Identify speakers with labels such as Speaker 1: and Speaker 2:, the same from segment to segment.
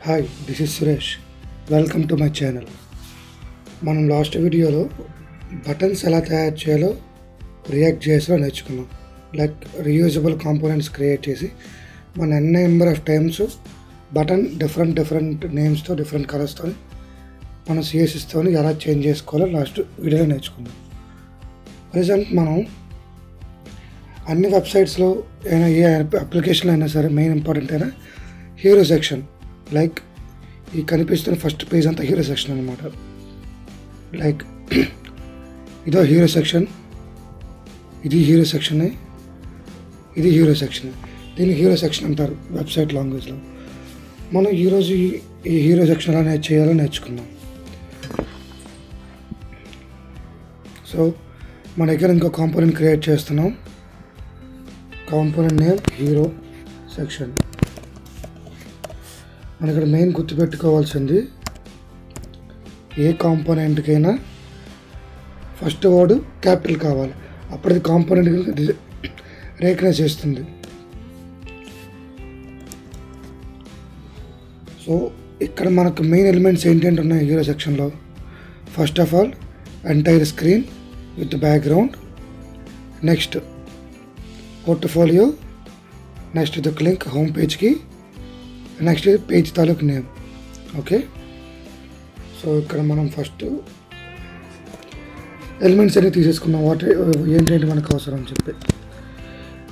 Speaker 1: Hi, this is Suresh. Welcome to my channel. మనం last వీడియోలో buttons ఎలా తయారు చేయాలో రియాక్ట్ చేసిలో నేర్చుకున్నాం. లైక్ రీయూజబుల్ కాంపోనెంట్స్ క్రియేట్ చేసి మన number of times button different నేమ్స్తో డిఫరెంట్ కలర్స్తో మన సిఎస్ఎస్తో ఎలా చేంజ్ చేసుకోవాలో లాస్ట్ వీడియోలో నేర్చుకున్నాం. ప్రజెంట్ మనం అన్ని వెబ్సైట్స్లో అయినా ఏ అప్లికేషన్లో అయినా సరే మెయిన్ ఇంపార్టెంట్ అయినా హీరో సెక్షన్, లైక్ ఈ కనిపిస్తున్న ఫస్ట్ పేజ్ అంతా హీరో సెక్షన్ అనమాట. లైక్ ఇదో హీరో సెక్షన్, ఇది హీరో సెక్షన్, ఇది హీరో సెక్షన్. దీన్ని హీరో సెక్షన్ అంటారు వెబ్సైట్ లాంగ్వేజ్లో. మనం ఈరోజు ఈ హీరో సెక్షన్ ఎలా చేయాలో నేర్చుకుందాం. సో మన దగ్గర ఇంకో కాంపోనెంట్ క్రియేట్ చేస్తున్నాం. Component name hero section. మన ఇక్కడ మెయిన్ గుర్తుపెట్టుకోవాల్సింది, ఏ కాంపోనెంట్కైనా ఫస్ట్ వర్డ్ క్యాపిటల్ కావాలి, అప్పటిది కాంపోనెంట్ రికగ్నైజ్ చేస్తుంది. సో ఇక్కడ మనకు మెయిన్ ఎలిమెంట్స్ ఏంటంటే ఉన్నాయి హీరో సెక్షన్లో. First of all entire screen with background, next portfolio, next ఇది లింక్ హోమ్ పేజ్కి, నెక్స్ట్ పేజ్ తాలూకు నేమ్. ఓకే, సో ఇక్కడ మనం ఫస్ట్ ఎలిమెంట్స్ అన్ని తీసేసుకున్నాం, ఏంటంటే మనకు అవసరం అని చెప్పి.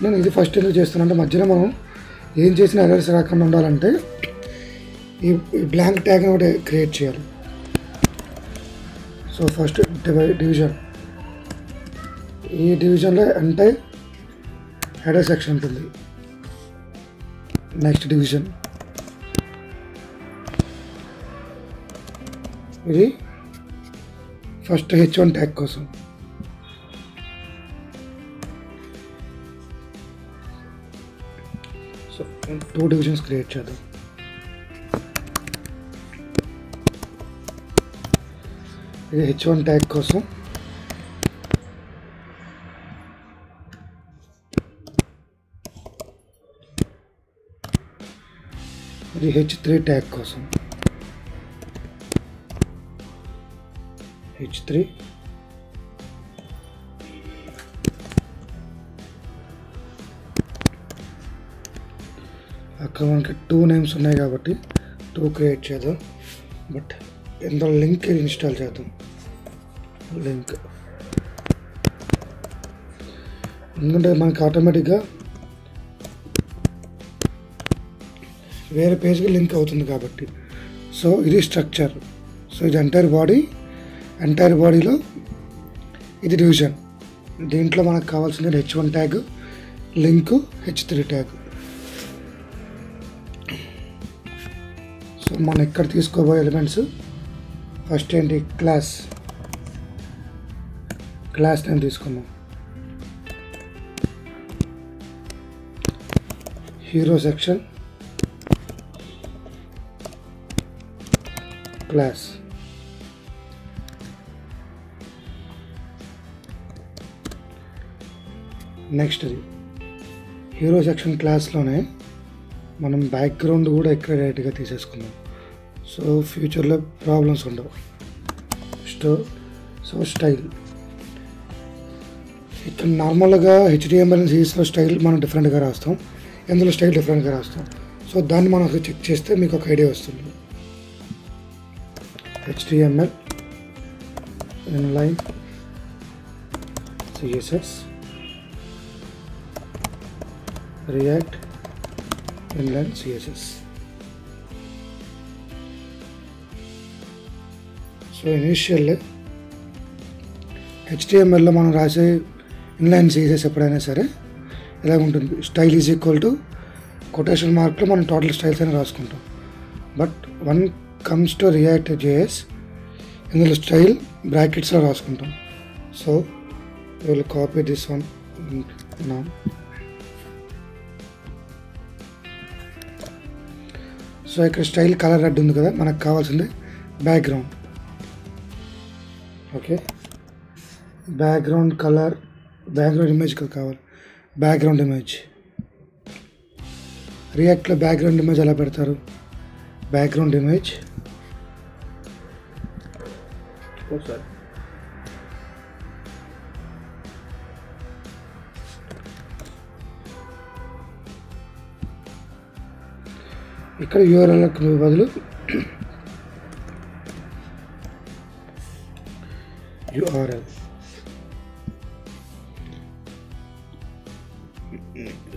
Speaker 1: నేను ఇది ఫస్ట్ ఎందుకు చేస్తున్నాను అంటే, మధ్యలో మనం ఏం చేసిన ఎర్రర్స్ రాకుండా ఉండాలంటే ఈ బ్లాంక్ ట్యాగ్ ఒకటి క్రియేట్ చేయాలి. సో ఫస్ట్ డివిజన్, ఈ డివిజన్లో అంటే హెడర్ సెక్షన్ ఉంటుంది. నెక్స్ట్ డివిజన్, ఇది ఫస్ట్ H1 ట్యాగ్ కోసం. సో 2 డివిజన్స్ క్రియేట్ చేద్దాం. ఇది H1 ట్యాగ్ కోసం, ఇది H3 ట్యాగ్ కోసం. H3 అక్కడ మనకి 2 నేమ్స్ ఉన్నాయి కాబట్టి 2 క్రియేట్ చేద్దాం. బట్ ఇందులో లింక్ ఇన్స్టాల్ చేద్దాం. లింక్ ఎందుకంటే మనకి ఆటోమేటిక్గా వేరే పేజ్కి లింక్ అవుతుంది కాబట్టి. సో ఇది స్ట్రక్చర్. సో ఇది ఎంటైర్ బాడీలో ఇది డివిజన్. దీంట్లో మనకు కావాల్సింది H1 tag, link H3 tag. So మనం ఇక్కడ తీసుకోబోయే ఎలిమెంట్స్ ఫస్ట్ ఏంటి, క్లాస్ నేమ్ తీసుకున్నాం. Hero section class. నెక్స్ట్ ఇది హీరో సెక్షన్ క్లాస్లోనే మనం బ్యాక్గ్రౌండ్ కూడా ఇక్కడ డైరెక్ట్గా తీసేసుకుందాం. సో ఫ్యూచర్లో ప్రాబ్లమ్స్ ఉండవు. సో స్టైల్, ఇక్కడ నార్మల్గా HTML సిఎస్లో స్టైల్ మనం డిఫరెంట్గా రాస్తాం, ఇందులో స్టైల్ డిఫరెంట్గా రాస్తాం. సో దాన్ని మనం చెక్ చేస్తే మీకు ఒక ఐడియా వస్తుంది. HTML inline CSS React inline CSS. So initial HTMLలో మనం రాసే ఇన్లైన్ CSS ఎప్పుడైనా సరే ఇలా ఉంటుంది. Style is equal to quotation మార్క్లో మనం టోటల్ స్టైల్స్ అని రాసుకుంటాం. But when comes to React JS, ఇందులో స్టైల్ బ్రాకెట్స్లో రాసుకుంటాం. So will copy this one నా. సో ఇక్కడ స్టైల్ కలర్ రెడ్ ఉంది కదా, మనకు కావాల్సింది background. Okay, background colour, background image కావాలి. బ్యాక్గ్రౌండ్ ఇమేజ్ రియాక్ట్లో బ్యాక్గ్రౌండ్ ఇమేజ్ ఎలా పెడతారు, బ్యాక్గ్రౌండ్ ఇమేజ్, ఇక్కడ యూఆర్ఎల్కి బదులు యూఆర్ఎల్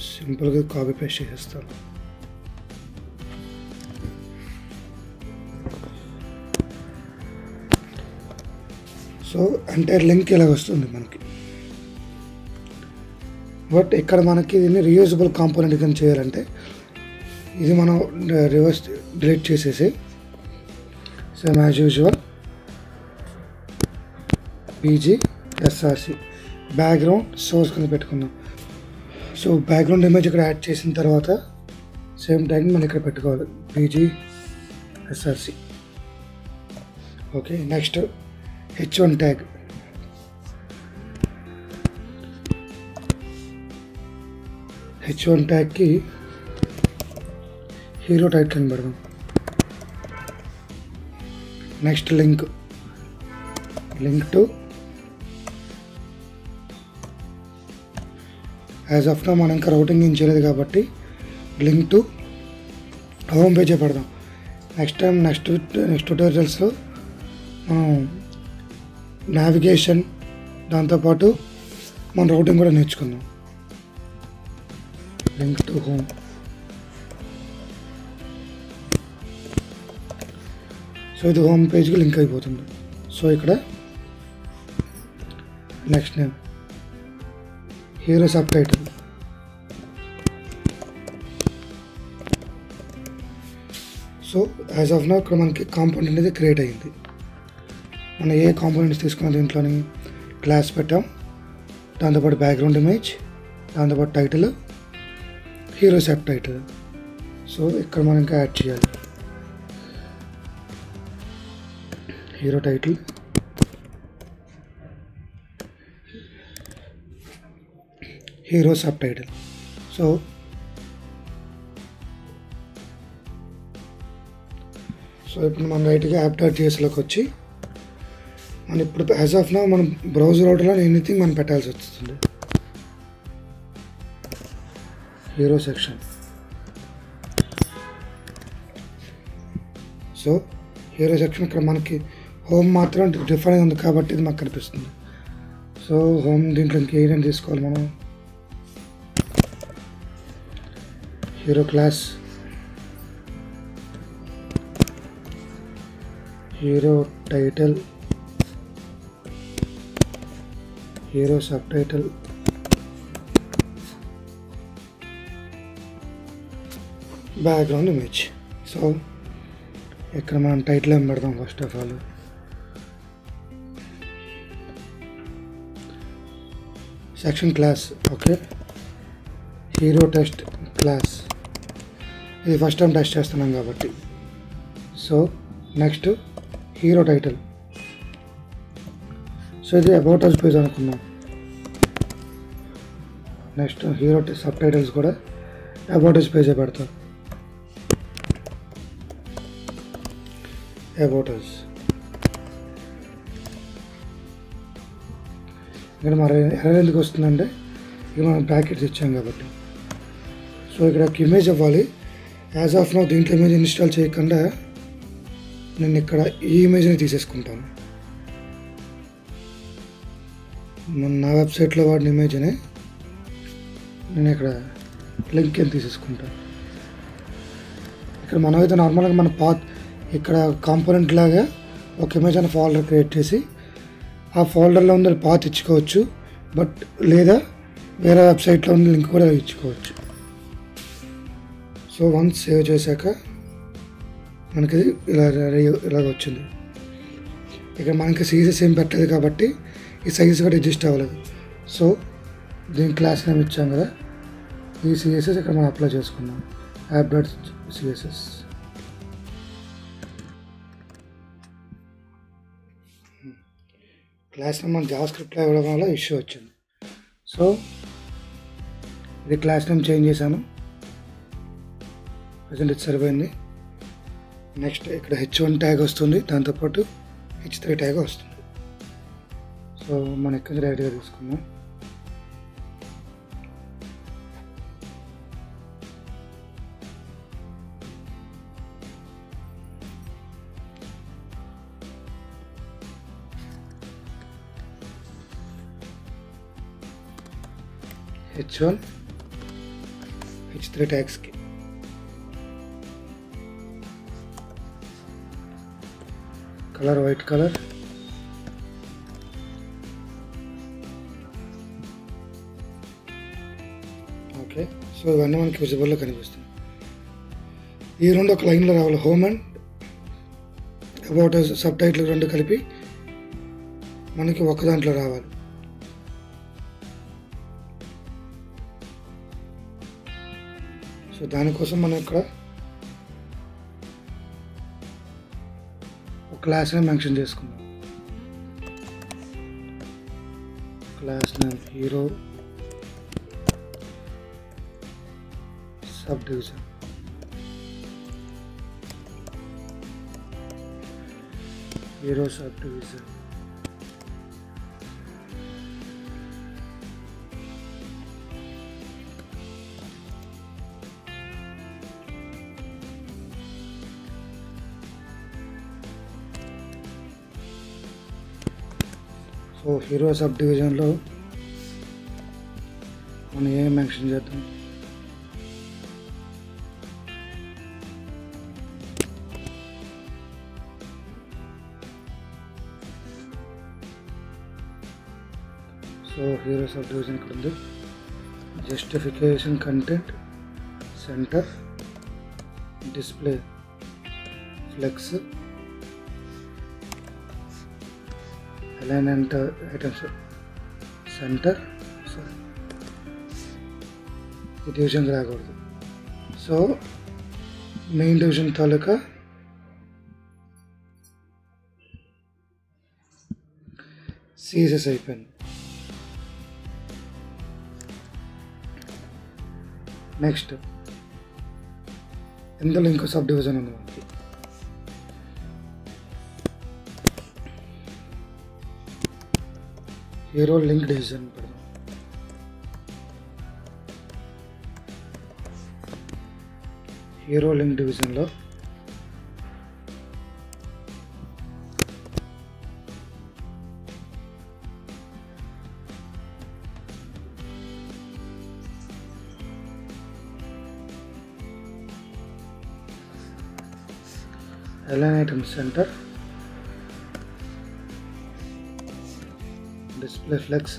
Speaker 1: సింపుల్గా కాపీ పేస్ట్ చేసేస్తాను. సో ఎంటైర్ లింక్ ఇలాగ వస్తుంది మనకి. బట్ ఇక్కడ మనకి దీన్ని రీయూజబుల్ కాంపోనెంట్ కింద చేయాలంటే ఇది మనం రివర్స్ డిలీట్ చేసేసి same as usual PG/SRC background source కింద పెట్టుకుందాం. సో బ్యాక్గ్రౌండ్ ఇమేజ్ ఇక్కడ యాడ్ చేసిన తర్వాత సేమ్ టైం మనం ఇక్కడ పెట్టుకోవాలి PG/SRC. Okay, next H1 tag. H1 ట్యాగ్కి హీరో టైటిల్ అని పెడదాం. Next link to as of now మనం ఇంకా రౌటింగ్ ఏం చేయలేదు కాబట్టి లింక్ టు హోమ్ పేజే పెడదాం. నెక్స్ట్ ట్యూటోరియల్స్లో నావిగేషన్ దాంతోపాటు మన రౌటింగ్ కూడా నేర్చుకుందాం. Link to home. సో ఇది హోమ్ పేజ్కి లింక్ అయిపోతుంది. సో ఇక్కడ next name hero sub title. So as of now ఇక్కడ మనకి కాంపోనెంట్ అనేది క్రియేట్ అయ్యింది. మనం ఏ కాంపోనెంట్స్ తీసుకున్న దీంట్లోని క్లాస్ పెట్టాం, దాంతోపాటు బ్యాక్గ్రౌండ్ ఇమేజ్, దాంతోపాటు title, hero sub title. So ఇక్కడ మనం ఇంకా యాడ్ చేయాలి hero title, hero sub title. So ఇప్పుడు మనం రైట్గా app.jsలోకి వచ్చి మనం ఇప్పుడు యాజ్ ఆఫ్ నౌ మనం బ్రౌజర్ అవుట్లో ఎనీథింగ్ మనం పెట్టాల్సి వస్తుంది. Hero section. So hero section ఇక్కడ మనకి హోమ్ మాత్రం డిఫరెంట్ ఉంది కాబట్టి ఇది మాకు కనిపిస్తుంది. సో హోమ్ దీంట్లో ఇంకేం తీసుకోవాలి మనం. Hero class, hero title, hero subtitle, background image. So ఇక్కడ మనం టైటిల్ ఏం పెడదాం. First of all section class. Okay, hero test class. ఇది ఫస్ట్ టైం టెస్ట్ చేస్తున్నాం కాబట్టి. So next hero title. So ఇది అబౌట్ అస్ పేజ్ అనుకుందాం. Next hero subtitles కూడా అబౌట్ అస్ పేజే పెడతాం. About us. ఇక్కడ మన ఎర్రర్ ఎందుకు వస్తుందంటే ఇక్కడ మనం బ్రాకెట్స్ ఇచ్చాం కాబట్టి. సో ఇక్కడ ఇమేజ్ అవ్వాలి. యాజ్ ఆఫ్ నౌ దీంట్లో ఇమేజ్ ఇన్స్టాల్ చేయకుండా నేను ఇక్కడ ఈ ఇమేజ్ని తీసేసుకుంటాను. నా వెబ్సైట్లో వాడిన ఇమేజ్ని నేను ఇక్కడ లింక్ అని తీసేసుకుంటాను. ఇక్కడ మనమైతే నార్మల్గా మన పాత్ ఇక్కడ కాంపోనెంట్ లాగా ఒక ఇమేజ్ అనే ఫోల్డర్ క్రియేట్ చేసి ఆ ఫోల్డర్లో ఉన్న పాత్ ఇచ్చుకోవచ్చు. బట్ లేదా వేరే వెబ్సైట్లో ఉన్న లింక్ కూడా ఇచ్చుకోవచ్చు. సో వన్స్ సేవ్ చేశాక మనకి ఇలాగ వచ్చింది. ఇక్కడ మనకి సైజెస్ ఏం పెట్టలేదు కాబట్టి ఈ సైజెస్ కూడా అడ్జస్ట్ అవ్వలేదు. సో దీని క్లాస్ నేమ్ ఇచ్చాం కదా, ఈ సిఎస్ఎస్ ఇక్కడ మనం అప్లై చేసుకున్నాం. app.css. క్లాస్ నేమ్ మన జావాస్క్రిప్ట్లో ఇవ్వడం వల్ల ఇష్యూ వచ్చింది. సో ఇది క్లాస్ నేమ్ చేంజ్ చేశాను. ప్రజెంట్ ఇది సరిపోయింది. నెక్స్ట్ ఇక్కడ H1 ట్యాగ్ వస్తుంది, దాంతోపాటు H3 ట్యాగ్ వస్తుంది. సో మనం ఇక్కడ డైరెక్ట్గా తీసుకుందాం. H1 H3 ట్యాగ్స్కి colour white colour, okay. So ఇవన్నీ మనకి విజిబుల్లో కనిపిస్తుంది. ఈ రెండు ఒక లైన్లో రావాలి. Home and about sub title రెండు కలిపి మనకి ఒక దాంట్లో రావాలి. సో దానికోసం మనం ఇక్కడ ఒక క్లాస్ని మెన్షన్ చేసుకుందాం. Class name hero sub division. Hero sub division. So hero sub డివిజన్లో మనం ఏం మెన్షన్ చేద్దాం? సో హీరో సబ్ డివిజన్ ఇక్కడ ఉంది. Justification content center display flex alignment items center. ఈ డివిజన్కి రాకూడదు. సో మెయిన్ డివిజన్ తాలూకా సీసెస్ అయిపోయింది. నెక్స్ట్ ఇందులో ఇంకో సబ్ డివిజన్ ఉంది మనకి. హీరో లింక్ డివిజన్ పెడదాం. హీరో లింక్ డివిజన్లో align item center display flex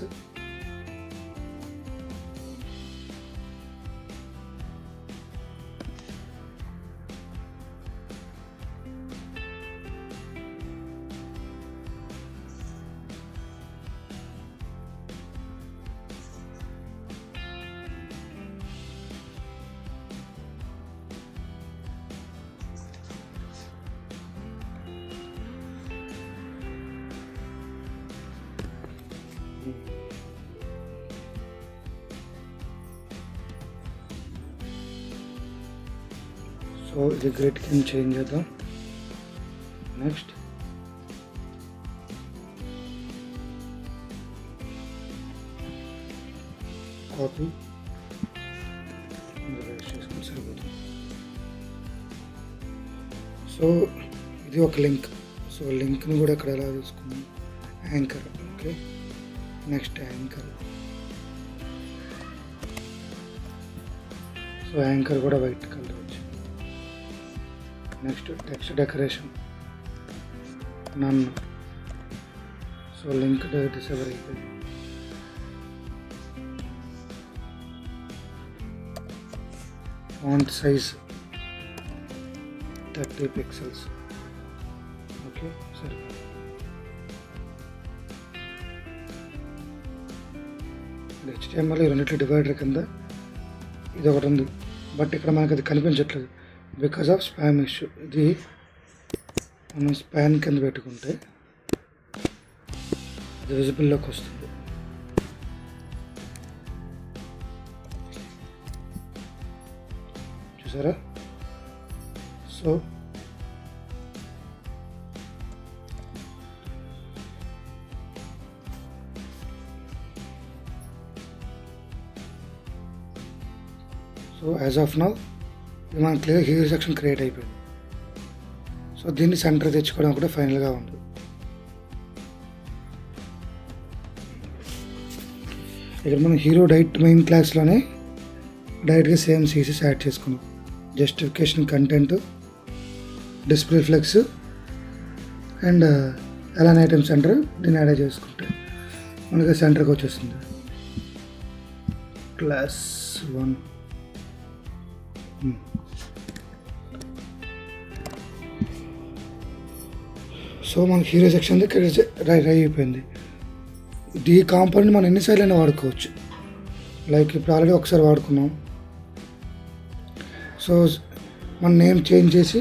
Speaker 1: so ఇది గ్రిడ్ కింద చేంజ్ చేద్దాం. నెక్స్ట్ కాపీ చేసుకుని సరిపోతుంది. సో ఇది ఒక లింక్. సో లింక్ని కూడా ఇక్కడ ఎలా తీసుకున్నాం? Anchor. Okay, next anchor. So anchor కూడా వైట్ కలర్ వచ్చింది. నెక్స్ట్ టెక్స్ట్ డెకరేషన్ నన్. సో లింక్ డిసేబుల్ అయిపోయింది. Font size 30 pixels. ఓకే, సరే. HTML రెండిట్లో డివైడర్ కింద ఇది ఒకటి ఉంది, బట్ ఇక్కడ మనకు అది కనిపించట్లేదు బికాజ్ ఆఫ్ స్పామ్ ఇష్యూ. ఇది మనం స్పాన్ కింద పెట్టుకుంటే అది విజిబుల్లోకి వస్తుంది. చూసారా? So so as of now మన క్లియర్ హీరో సెక్షన్ క్రియేట్ అయిపోయింది. సో దీన్ని సెంటర్ తెచ్చుకోవడం కూడా ఫైనల్గా ఉంది. ఇక్కడ మనం హీరో డైట్ మెయిన్ క్లాస్లోనే డైరెక్ట్గా సేమ్ సీసెస్ యాడ్ చేసుకున్నాం. Justification, content, display flex and align item center దీన్ని యాడ్ చేసుకుంటే మనకి సెంటర్కి వచ్చేస్తుంది. క్లాస్ 1 సో మన హీరో సెక్షన్ రైట్ అయిపోయింది. ఈ కాంపోనెంట్ మనం ఎన్నిసార్లు అయినా వాడుకోవచ్చు. లైక్ ఇప్పుడు ఆల్రెడీ ఒకసారి వాడుకున్నాం. సో మన నేమ్ చేంజ్ చేసి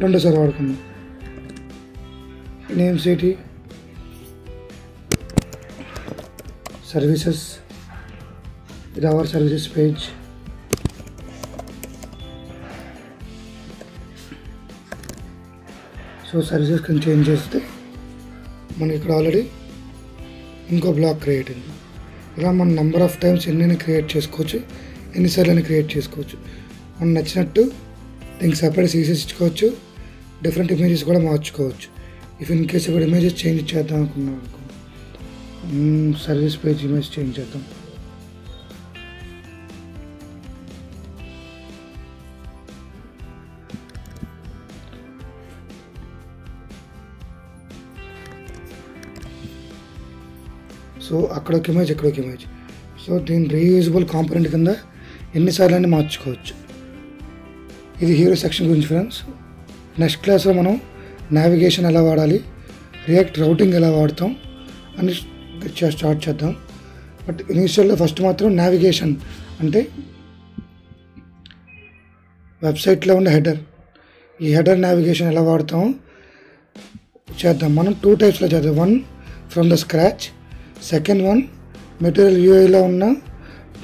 Speaker 1: రెండోసారి వాడుకున్నాం. నేమ్ సిటీ, సర్వీసెస్, ఇది our services page. So services కొంచెం చేంజ్ చేస్తే మనకి ఇక్కడ ఆల్రెడీ ఇంకో బ్లాక్ క్రియేట్ అయింది. ఇలా మన నెంబర్ ఆఫ్ టైమ్స్ ఎన్నైనా క్రియేట్ చేసుకోవచ్చు, ఎన్నిసార్లు అయినా క్రియేట్ చేసుకోవచ్చు. మనం నచ్చినట్టు దీనికి సపరేట్ సీసెస్ ఇచ్చుకోవచ్చు, డిఫరెంట్ ఇమేజెస్ కూడా మార్చుకోవచ్చు. ఇఫ్ ఇన్ కేస్ ఇప్పుడు ఇమేజెస్ చేంజ్ చేద్దాం అనుకున్నాం అనుకో, సర్వీస్ పేజ్ ఇమేజ్ చేంజ్ చేద్దాం. సో అక్కడ ఒక ఇమేజ్, ఇక్కడ ఒక ఇమేజ్. సో దీని రీయూజబుల్ కాంపోనెంట్ కింద ఎన్నిసార్లు అయినా మార్చుకోవచ్చు. ఇది హీరో సెక్షన్ గురించి ఫ్రెండ్స్. నెక్స్ట్ క్లాస్లో మనం నావిగేషన్ ఎలా వాడాలి, రియాక్ట్ రౌటింగ్ ఎలా వాడతాం అని స్టార్ట్ చేద్దాం. బట్ ఇనిషియల్లో ఫస్ట్ మాత్రం నావిగేషన్ అంటే వెబ్సైట్లో ఉండే హెడర్, ఈ హెడర్ నావిగేషన్ ఎలా వాడతామో చేద్దాం. మనం 2 టైప్స్లో చేద్దాం. 1 from the scratch, second 1 material యూఐలో ఉన్న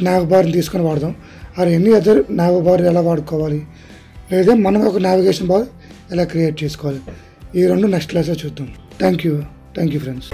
Speaker 1: nav బార్ని తీసుకొని వాడదాం. Or any other nav bar ఎలా వాడుకోవాలి, లేదా మనం ఒక నావిగేషన్ బార్ ఎలా క్రియేట్ చేసుకోవాలి, ఈ రెండు నెక్స్ట్ క్లాస్లో చూద్దాం. Thank you friends.